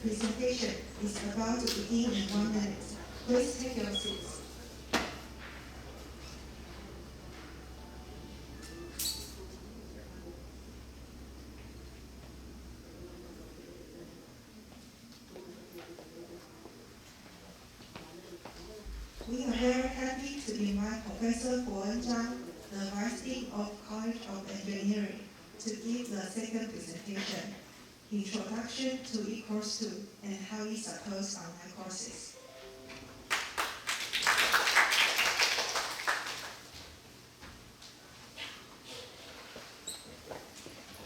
presentation is about to begin in 1 minute. Please take your seats. We are very happy to invite Professor Guowen Zhang, the Vice Dean of College of Engineering, to give the second presentation, Introduction to E-Course 2 and How it supports online courses.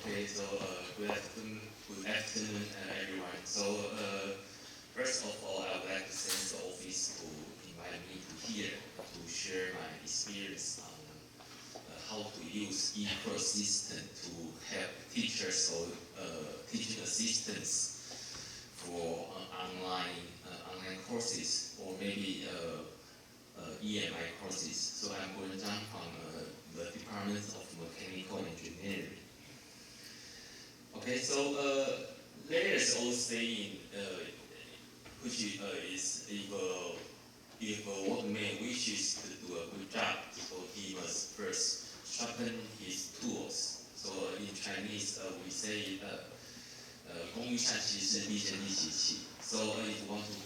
Okay, so good afternoon, everyone. So first of all, I would like to thank the office to invite me to here to share my experience on how to use e-course system to help teachers or teaching assistants for online courses or maybe EMI courses. So I'm Guowen Zhang from the Department of Mechanical Engineering. Okay, so there is also saying which is if a workman wishes to do a good job, so he must first sharpen his tools. So in Chinese we say 工欲善其事，必先利其器. So if you want to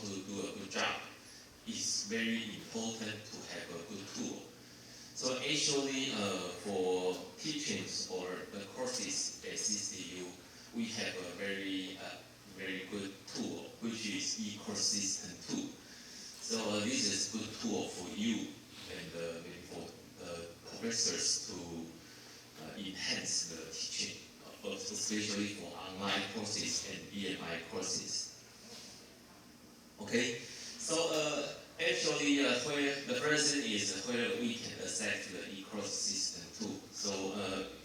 do a good job, it's very important to have a good tool. So actually, for teachings or the courses at CCU, we have a very good tool, which is e-course system 2. So this is good tool for you and maybe for professors to enhance the teaching, especially for online courses and EMI courses. Okay, so actually, where the first thing is where we can access the e-course system too. So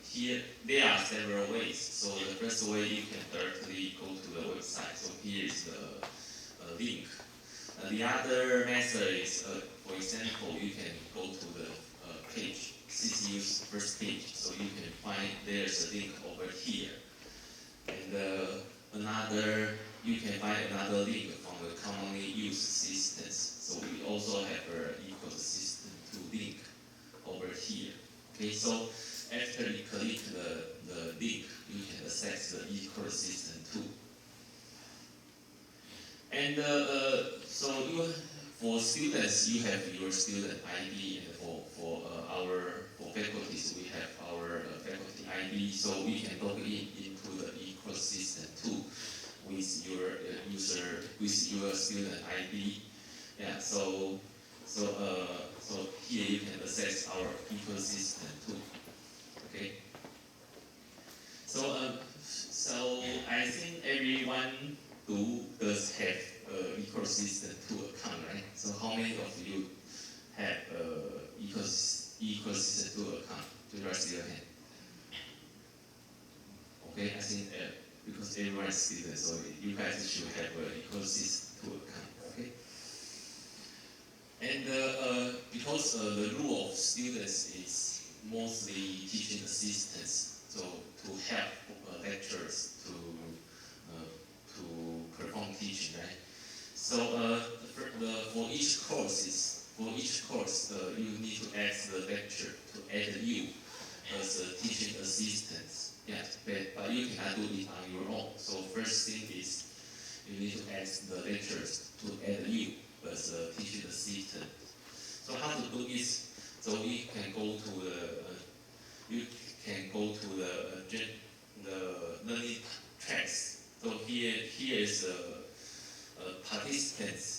here there are several ways. So the first way you can directly go to the website. So here is the link. The other method is, for example, you can go to the page, CCU's first page. So you can find there's a link over here. And you can find another link from the commonly used systems. So we also have an e-course system 2 link over here. Okay, so after you click the link, you can access the e-course system 2. And for students, you have your student ID, and for faculties, we have our faculty ID. So we can log into the e-course system 2 with your student ID. Yeah, so here you can access our e-course system too. Okay. So I think everyone does have e-course system 2 account, right? So how many of you have e-course system 2 account? To raise your hand. Okay, I think because everyone is student, so you guys should have an e-course system 2 account. Okay. And because the role of students is mostly teaching assistants, so to help lecturers to perform teaching, right? So for each course, you need to ask the lecturer to add you as a teaching assistant. Yeah, but you cannot do it on your own. So first thing is you need to ask the lecturers to add you as a teaching assistant. So how to do this? So you can go to the learning tracks. So here is participants.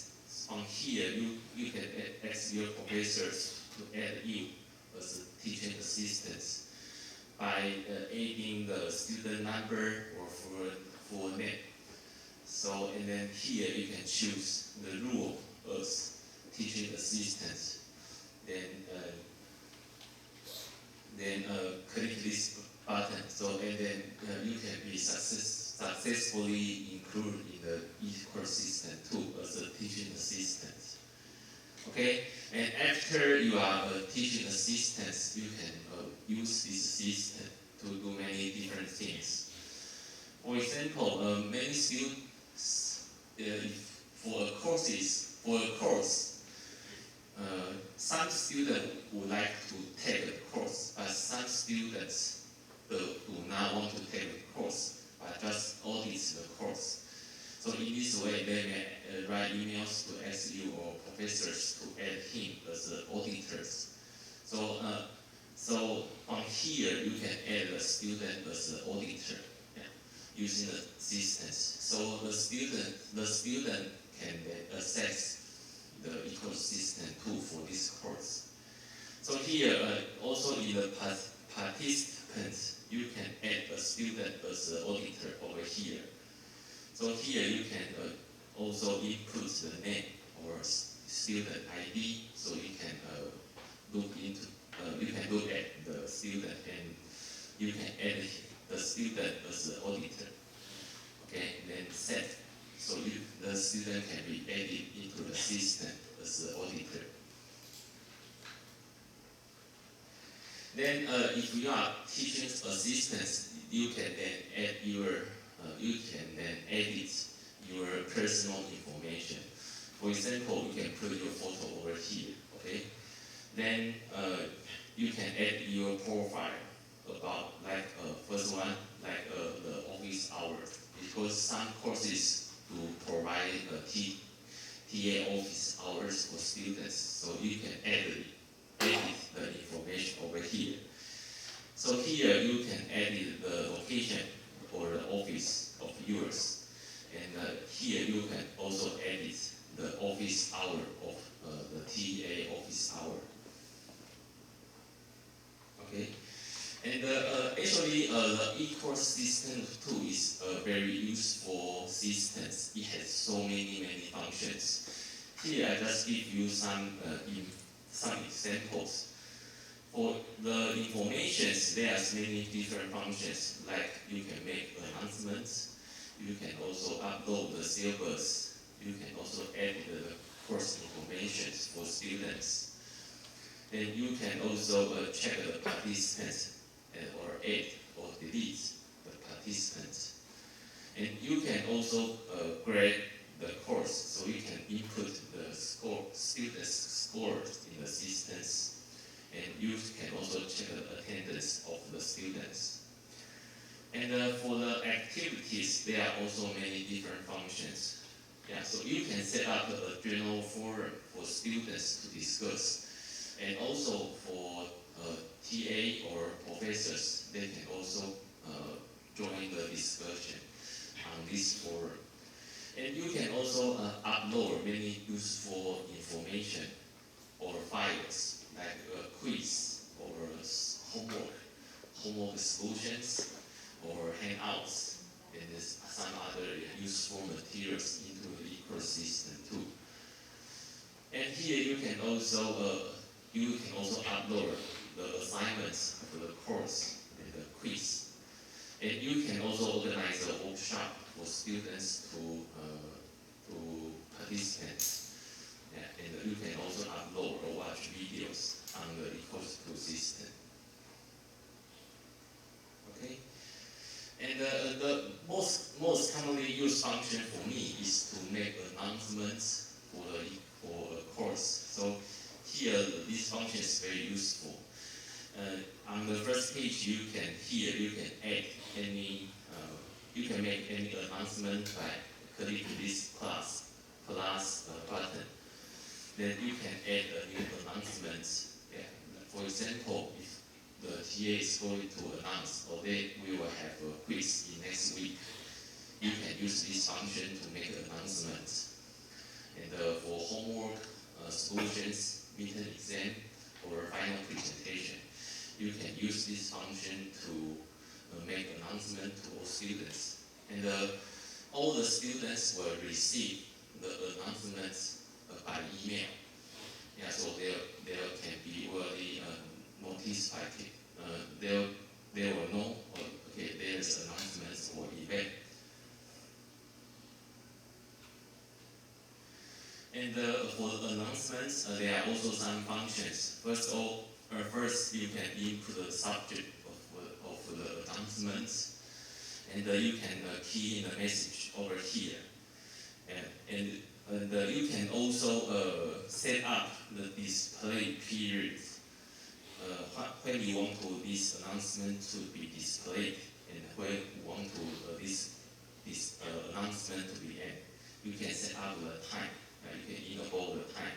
From here, you can ask your professors to add you as a teaching assistant by adding the student number or full name. So and then here you can choose the role as teaching assistant. Then click this button. So and then you can be successfully included in the e-course system too as a teaching assistant. Okay, and after you are a teaching assistant, you can use this system to do many different things. For For example, many students, for a course, some students would like to take the course, but some students do not want to take the course, but just audit the course. So in this way, they may write emails to SU or professors to add him as the auditors. So on here, you can add a student as the auditor, using the systems. So the student can then access the ecosystem tool for this course. So here, also in the participants, you can add a student as the auditor over here. So here you can also input the name or student ID, so you can look at the student and you can add the student as the auditor. Okay, then set. So the student can be added into the system as the auditor. Then if you are teaching assistants, you can then edit your personal information. For example, you can put your photo over here, okay? Then you can add your profile about, like first one, like the office hours, because some courses do provide TA office hours for students, so you can edit the information over here. So here you can edit the location or the office of yours, and here you can also edit the office hour of the TA office hour. Okay, and actually the e-course system tool is a very useful system. It has so many functions. Here I just give you some examples. For the informations, there are many different functions, like you can make announcements, you can also upload the syllabus, you can also add the course information for students. Then you can also check the participants or add or delete the participants. And you can also grade the course, so you can input the students' scores in the systems. And you can also check the attendance of the students. And for the activities, there are also many different functions. Yeah, so you can set up a general forum for students to discuss. And also for TA or professors, they can also join the discussion on this forum. And you can also upload many useful information or files, like a quiz or homework solutions or handouts, and some other useful materials into the ecosystem too. And here you can also upload the assignments for the course and the quiz. And you can also organize a workshop for students to participate. Yeah, and you can also upload or watch videos on the ecosystem system. Okay. And the most commonly used function for me is to make announcements for a course. So here, this function is very useful. On the first page, you can add any, you can make any announcement by clicking this plus button. Then you can add a new announcement. Yeah. For example, if the TA is going to announce, or we will have a quiz in next week, you can use this function to make announcements. And for homework, solutions, midterm exam, or final presentation, you can use this function to make announcement to all students. And all the students will receive the announcements by email. Yeah, so there can be already noticed by they will know, okay, there's announcements or event. And for the announcements, there are also some functions. First you can input the subject of the announcements, and you can key in the message over here. And you can also set up the display period when you want to this announcement to be displayed and when you want to this announcement to be end. You can set up the time. You can enable the time.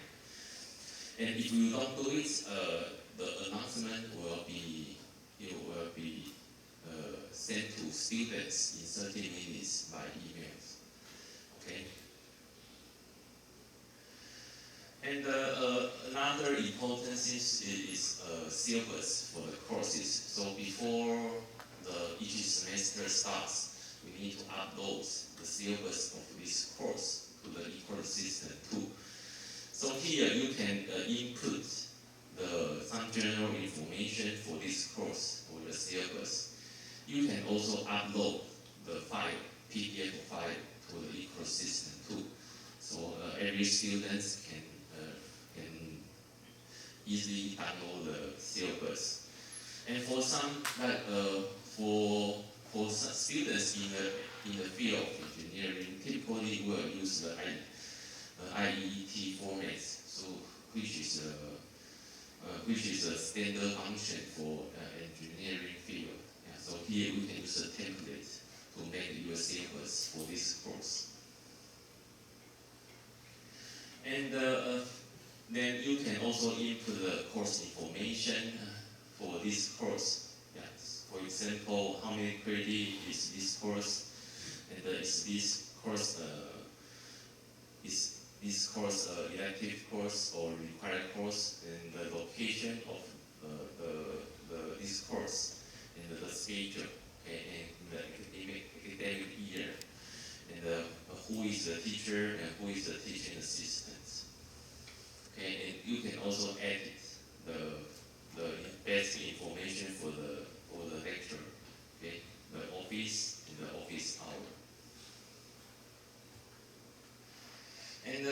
And if you don't do it, the announcement will be sent to students in 30 minutes by emails. Okay. And another important thing is syllabus for the courses. So before each semester starts, we need to upload the syllabus of this course to the ecosystem too. So here you can input some general information for this course or the syllabus. You can also upload the file, PDF file, to the ecosystem too. So every student can easily download the syllabus. And for some, like for some students in the field of engineering, typically will use the IEET format, so which is a standard function for engineering field. Yeah, so here we can use a template to make your syllabus for this course. And then you can also input the course information for this course. Yes. For example, how many credits is this course, and is this course elective course or required course, and the location of this course, and the schedule, okay, and the academic year, and who is the teacher and who is the teaching assistant. Okay, and you can also edit the basic information for the lecture, okay, the office and the office hour. And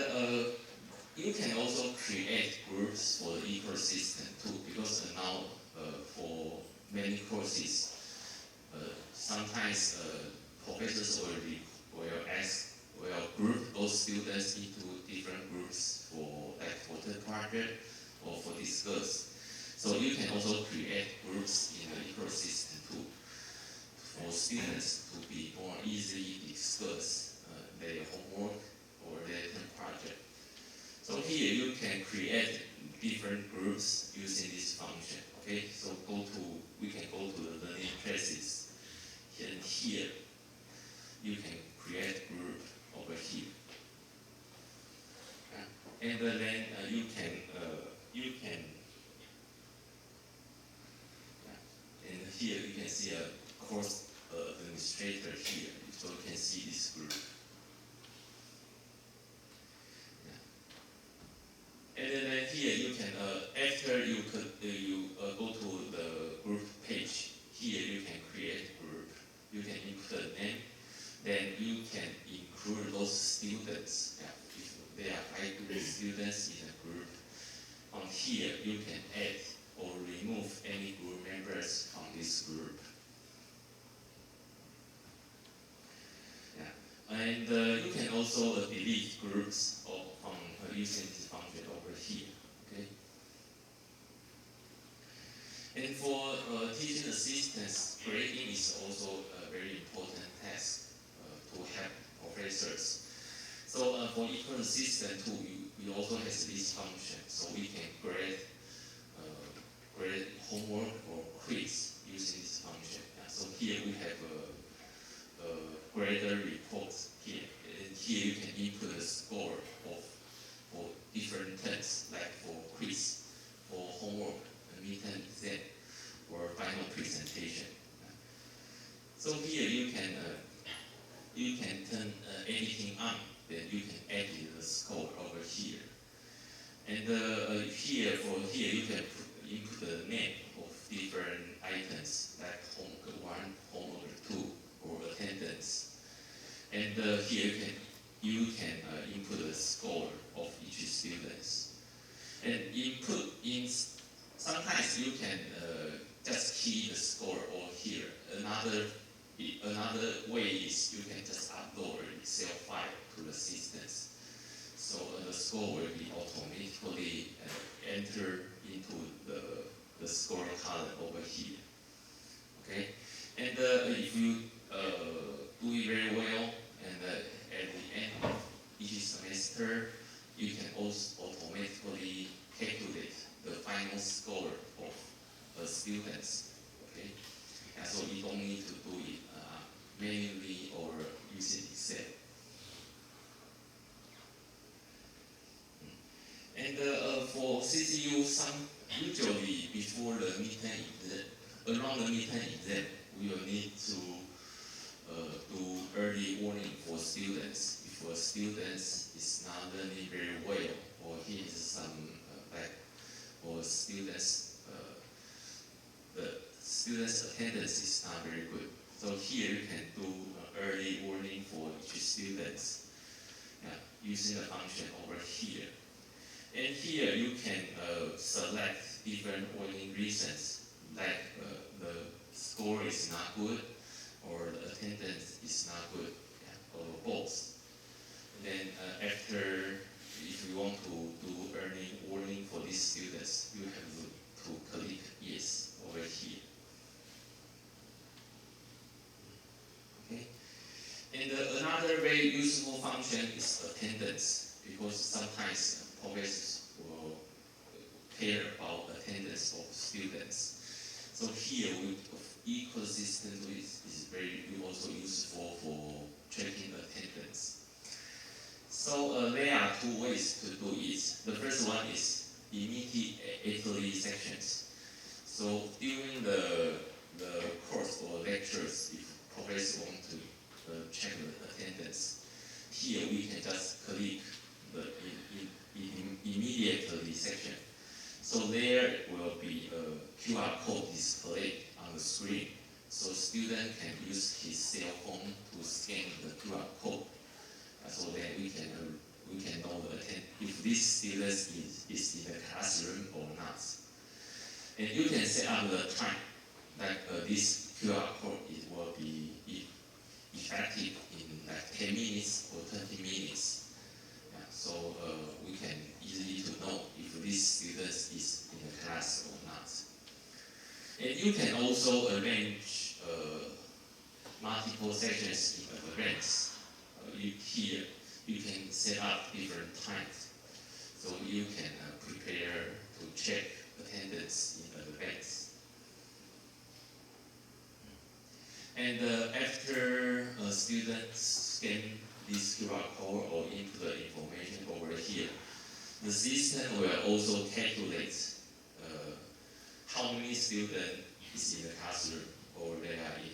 you can also create groups for the ecosystem too, because now for many courses, sometimes professors will group those students into different groups for the project or for discuss. So you can also create groups in the ecosystem too, for students to be more easily discuss their homework or their project. So here you can create different groups using this function. Okay, so we can go to the learning places, and here you can create group over here, and then you can and here you can see a course administrator here, so you can see this group. And then here you can, after you go to the group page, here you can create a group. You can input a name, then you can include those students. Yeah, if there are 5 students in a group, on here you can add or remove any group members from this group. Yeah, and you can also delete groups from using this function over here. Okay. And for teaching assistants, grading is also a very important task to help professors. So for equal assistant too, we also have this function, so we can grade homework or quiz using this function. Yeah, so here we have a grader report here, and here you can input a score for different tests, like for quiz, for homework, midterm exam, or final presentation. So here you can turn anything on, then you can edit the score over here. And here you can input the name of different items, like homework 1, homework 2, or attendance. And here you can input the score of each student. And sometimes you can just key the score or here. Another Another way is you can just upload an Excel file to the systems. So the score will be automatically entered into the score column over here. Okay, and if you do it very well, and at the end of each semester, you can also automatically calculate the final score of the students. Okay, and so you don't need to do it manually or using Excel. And for CCU, usually before the midterm exam, around the midterm exam, we will need to do early warning for students. If a student is not learning very well, or he has some back, or the student's attendance is not very good. So here you can do early warning for each student using the function over here. And here you can select different warning reasons, like the score is not good, or the attendance is not good, or both. And then after, if you want to do early warning for these students, you have to click yes over here. Okay. And another very useful function is attendance, because sometimes professors will care about attendance of students. So here, ecosystem is very also useful for checking attendance. So there are two ways to do it. The first one is immediately sections. So during the course or lectures, if professors want to check the attendance, here we can just click the immediately section. So there will be a QR code displayed on the screen. So student can use his cell phone to scan the QR code. So then we can know if this student is in the classroom or not. And you can set up the time that this QR code will be effective in like 10 minutes or 20 minutes. So we can easily to know if this student is in the class or not. And you can also arrange multiple sections in advance. Here you can set up different times, so you can prepare to check attendance in advance. And after students scan this QR code or input the information over here, the system will also calculate how many students is in the classroom, or they are in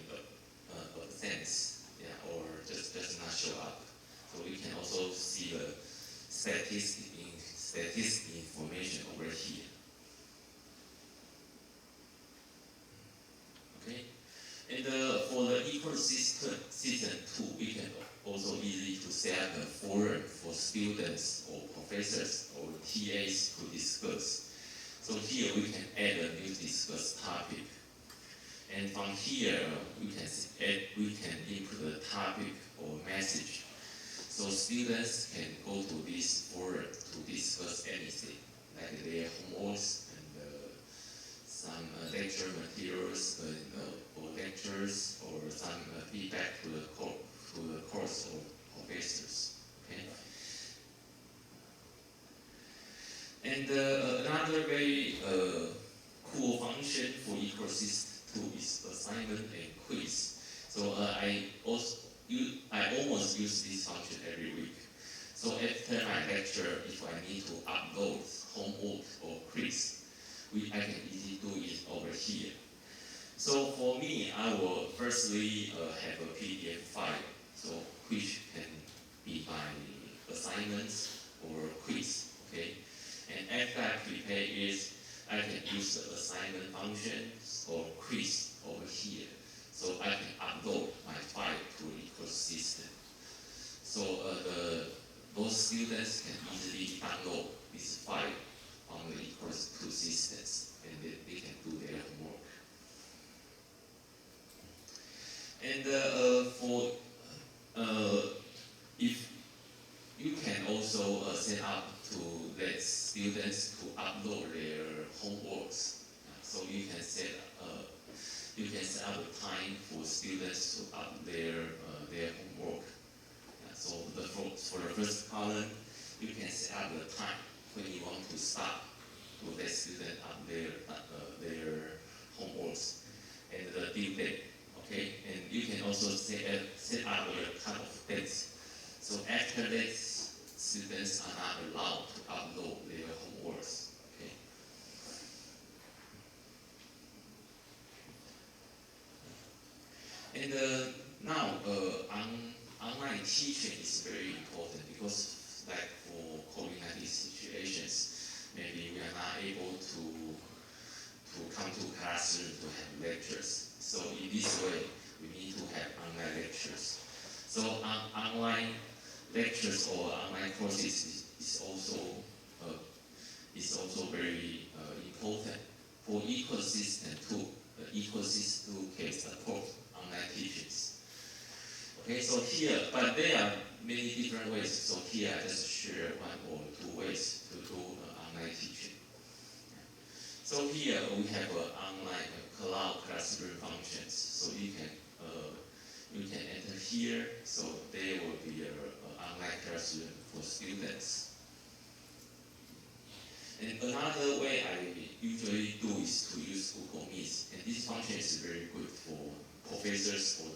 absence, or just not show up. So we can also see the statistic information over here. Okay, and for the ecosystem season 2, we can also easily to set up a forum for students or professors or TAs to discuss. So here we can add a new discuss topic. And from here, we can input the topic or message. So students can go to this forum to discuss anything, like their homeworks and some lecture materials or lectures, or some feedback to the course or professors. Okay. And another very cool function for ecosystem 2 is assignment and quiz. So I almost use this function every week. So after my lecture, if I need to upload homework or quiz, I can easily do it over here. So for me, I will firstly have a PDF file, so which can be my assignments or quiz. Okay, and after I prepare it, I can use the assignment functions or quiz over here, so I can upload my file to the ecosystem. So those students can easily download this file from the ecosystem, and they can do their homework. And if you can also set up to let students to upload their homeworks. So you can set up a time for students to upload their homework. So for the first column, you can set up the time when you want to stop to let students upload their homeworks and the due date. Okay, and you can also set up a cut-off date. So after that, students are not allowed to upload their homeworks. Okay. And now, online teaching is very important because, like for COVID-19 situations, maybe we are not able to come to classroom to have lectures. So in this way, we need to have online lectures. So online lectures or online courses is also very important for ecosystem too. The ecosystem can support online teachings. Okay, so here, but there are many different ways. So here I just share one or two ways to do online teaching. So here we have online cloud classroom functions. So you can enter here. So there will be an online classroom for students. And another way I usually do is to use Google Meet. And this function is very good for professors or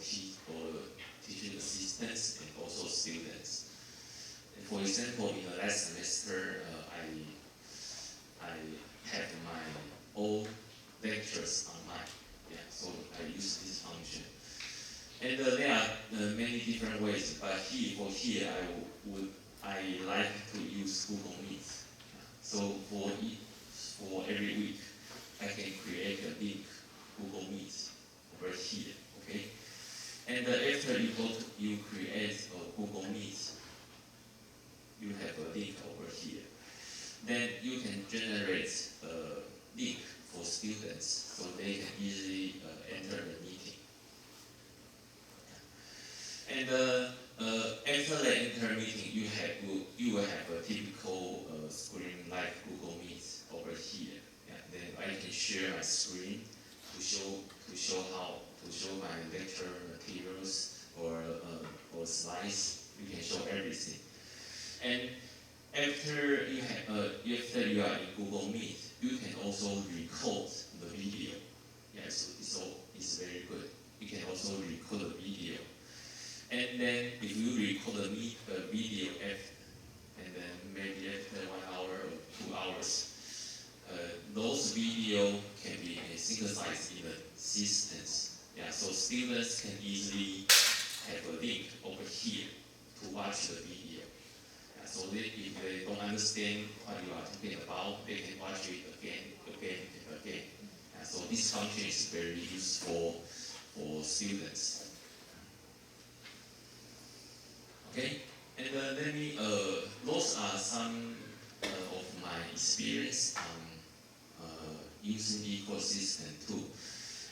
teaching assistants and also students. And for example, in the last semester, I have my own lectures online. Yeah, so I use this function. And there are many different ways, but here I like to use Google Meet. So for every week, I can create a link Google Meet over here. Okay, and after you create a Google Meet, you have a link over here. Then you can generate a link for students so they can easily enter the meeting. And after they enter meeting, you will have a typical screen like Google Meet over here. Yeah, then I can share my screen to show my lecture materials or slides. You can show everything. And after you are in Google Meet, you can also record the video. Yeah, so it's very good. You can also record the video. And then if you record the video and then maybe after 1 hour or 2 hours, those video can be synthesized in the systems. Yeah, so students can easily have a link over here to watch the video. Yeah, so if they don't understand what you are talking about, they can watch it again. Yeah, so this function is very useful for students. Okay, and those are some of my experience using ecosystem too.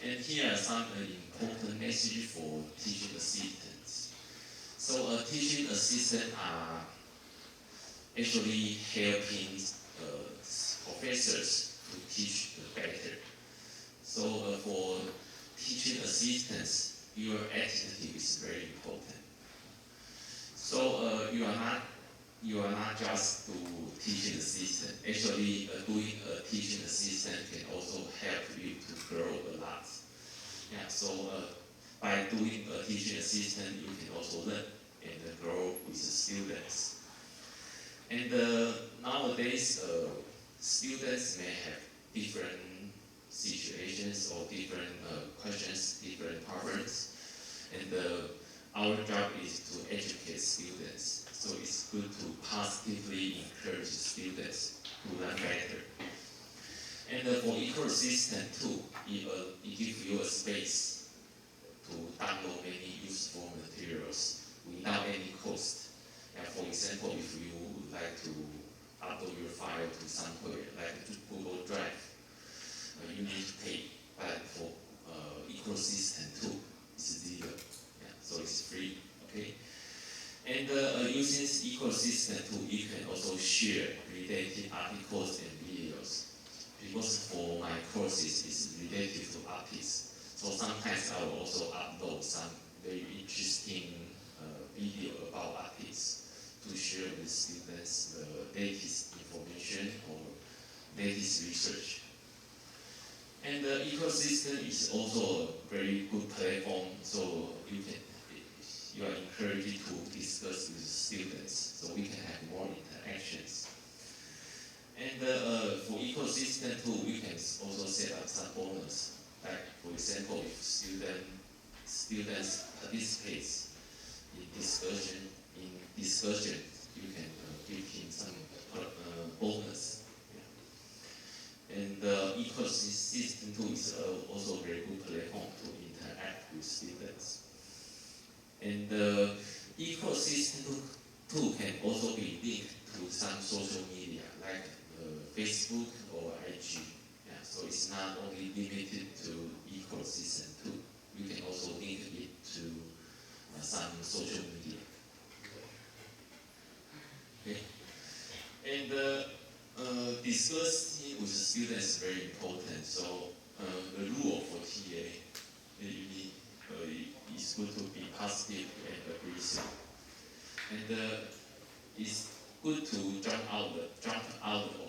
And here are some important messages for teaching assistants. So teaching assistants are actually helping professors to teach better. So for teaching assistants, your attitude is very important. So you are not just to teaching assistant. Actually, doing a teaching assistant can also help you to grow a lot. Yeah. So by doing a teaching assistant, you can also learn and grow with the students. And nowadays, students may have different situations or different questions, different problems, and our job is to educate students. So it's good to positively encourage students to learn better. And for ecosystem too, it gives you a space to download many useful materials without any cost. And for example, if you would like to upload your file to somewhere like Google Drive, you need to pay. But for ecosystem too, it's zero. And using this ecosystem tool, you can also share related articles and videos. Because for my courses, it's related to artists. So sometimes I will also upload some very interesting video about artists to share with students the latest information or latest research. And the ecosystem is also a very good platform, so you are encouraged to discuss with students, so we can have more interactions. And for ecosystem too, we can also set up some bonus. Like for example, if students participate in discussion, you can give him some bonus. Yeah. And the ecosystem too is also a very good platform to interact with students. And the ecosystem tool can also be linked to some social media like Facebook or IG. Yeah, so it's not only limited to ecosystem tool. You can also link it to some social media. Okay. And discussing with students is very important. So the rule for TA is good to be positive and aggressive. And it's good to jump out of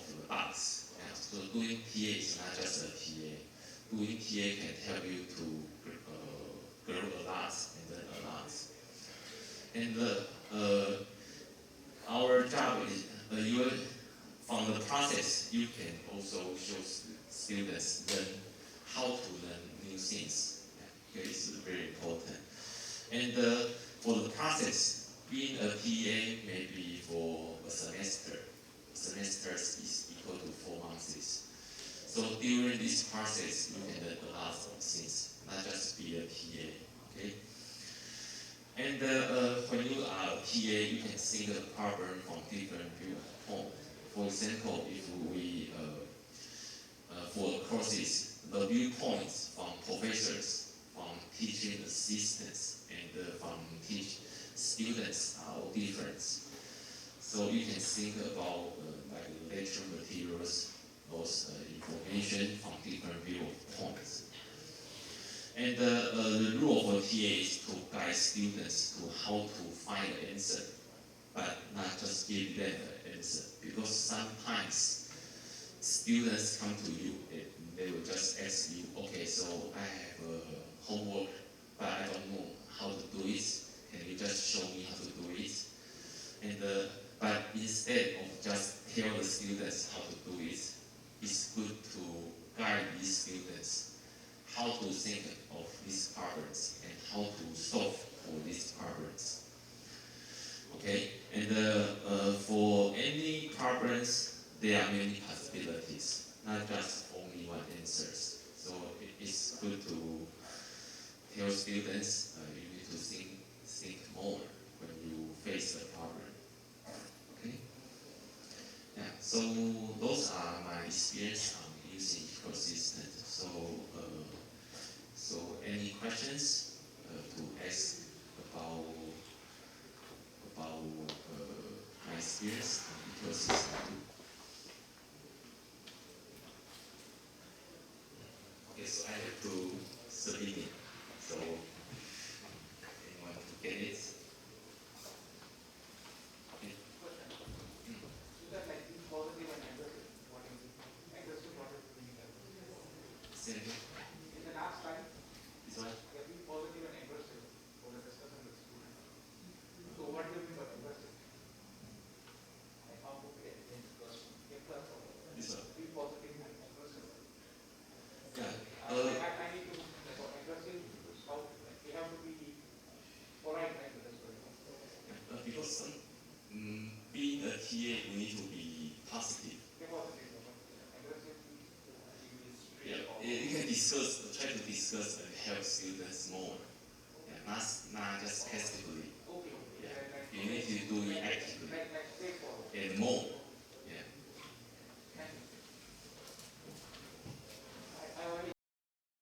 the box. Yeah. So doing TA is not just a TA. Doing TA can help you to grow a lot and learn a lot. And our job is from the process you can also show students learn how to learn new things. Yeah. Okay, it's very important. And for the process, being a TA maybe for a semester. Semesters is equal to 4 months. So during this process, you can learn a lot of things, not just be a TA. Okay. And when you are a TA, you can see the problem from different viewpoints. For example, if we for courses, the viewpoints from professors, from teaching assistants, and from students are all different. So you can think about like lecture materials, those information from different viewpoints. And the rule for TA is to guide students to how to find the answer, but not just give them the answer. Because sometimes students come to you and they will just ask you, okay, so I have homework, but I don't know how to do it. Can you just show me how to do it? And but instead of just tell the students how to do it, it's good to guide these students how to think of these problems and how to solve for these problems. Okay, and for any problems, there are many possibilities, not just only one answers. So it's good to tell students you need to think more when you face a problem. Okay. Yeah. So those are my experience on using ecosystem. So any questions to ask about my experience on ecosystem? Okay, so I have to submit it. So anyone to get it? Okay. So that like be positive and aggressive. What is it? Aggressive, what is it? Say again. In the last slide, This one? be positive and aggressive for the discussion with students. So what do you mean by aggressive? Like how to get in discussion. This one? Be positive and aggressive. Yeah. I need to like for aggressive. How like, you have to be polite right with the student. Because being a TA, we need to be positive. Be positive. Aggressive. Yeah, you can try to discuss and help students more. Yeah, not just passively. Okay. Yeah, you need to do it actively Like straightforward. and more.